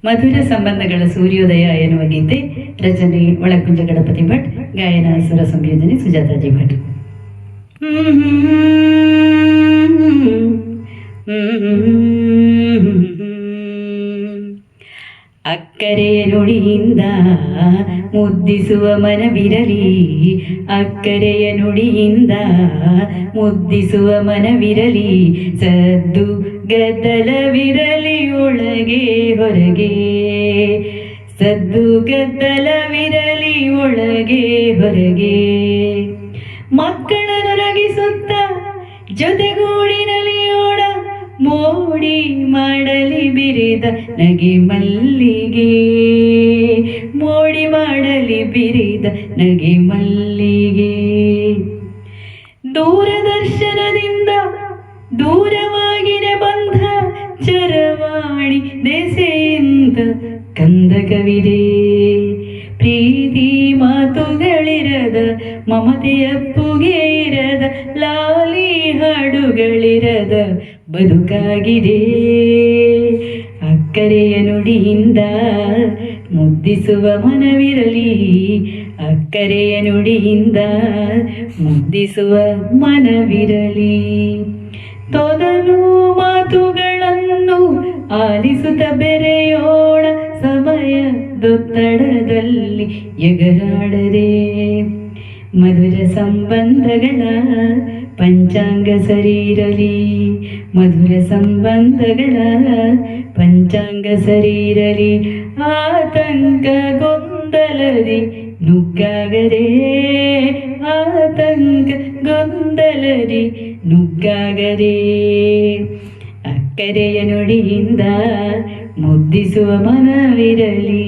ಮಧುರ ಸಂಬಂಧಗಳ ಸೂರ್ಯೋದಯ ಎನ್ನುವ ಗೀತೆ ರಚನೆ ಒಳಕುಂಜ ಗಣಪತಿ ಭಟ್, ಗಾಯನ ಸ್ವರ ಸಂಯೋಜನೆ ಸುಜಾತಾಜಿ ಭಟ್. ಅಕ್ಕರೆಯ ನುಡಿಯಿಂದ ಮುದ್ದಿಸುವ ಮನವಿರಲಿ, ಅಕ್ಕರೆಯ ನುಡಿಯಿಂದ ಮುದ್ದಿಸುವ ಮನವಿರಲಿ, ಸದ್ದು ಗದ್ದಲವಿರಲಿ ಒಳಗೆ ಹೊರಗೆ, ಸದ್ದು ಗದ್ದಲವಿರಲಿ ಒಳಗೆ ಹೊರಗೆ, ಮಕ್ಕಳನ್ನು ನಗಿಸುತ್ತ ಜೊತೆಗೂಡಿನಲ್ಲಿ ಓಡ, ಮೋಡಿ ಮಾಡಲಿ ಬಿರಿದ ನಗೆ ಮಲ್ಲಿಗೆ, ಮೋಡಿ ಮಾಡಲಿ ಬಿರಿದ ನಗೆ ಮಲ್ಲಿಗೆ, ದೂರದರ್ಶನದಿಂದ ದೂರವಾಗಿನ ಬಂಧ, ಚರವಾಣಿ ದೆಸೆಯಿಂದ ಕಂದ ಕವಿದೆ, ಪ್ರೀತಿ ಮಾತುಗಳಿರದ ಮಮತೆಯಪ್ಪುಗೆ ಇರದ, ಲಾಲಿ ಹಾಡುಗಳಿರದ ಬದುಕಾಗಿದೆ, ಅಕ್ಕರೆಯ ನುಡಿಯಿಂದ ಮುದ್ದಿಸುವ ಮನವಿರಲಿ, ಅಕ್ಕರೆಯ ನುಡಿಯಿಂದ ಮುದ್ದಿಸುವ ಮನವಿರಲಿ, ತೊದಲು ಮಾತುಗಳನ್ನು ಆಲಿಸುತ್ತ ಬೆರೆಯೋಣ, ಸಮಯದೊತ್ತಡದಲ್ಲಿ ಎಗರಾಡದೆ, ಮಧುರ ಸಂಬಂಧಗಳ ಪಂಚಾಂಗ ಸರಿರಲಿ, ಮಧುರ ಸಂಬಂಧಗಳ ಪಂಚಾಂಗ ಸರಿರಲಿ, ಆತಂಕ ಗೊಂದಲದಿ ನುಗ್ಗಾಗದೆ, ಆತಂಕ ಗೊಂದಲದಿ ನುಗ್ಗಾಗದೆ, ಅಕ್ಕರೆಯ ನುಡಿಯಿಂದ ಮುದ್ದಿಸುವ ಮನವಿರಲಿ,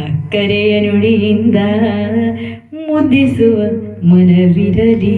ಅಕ್ಕರೆಯ ನುಡಿಯಿಂದ ಮುದ್ದಿಸುವ ಮನವಿರಲಿ.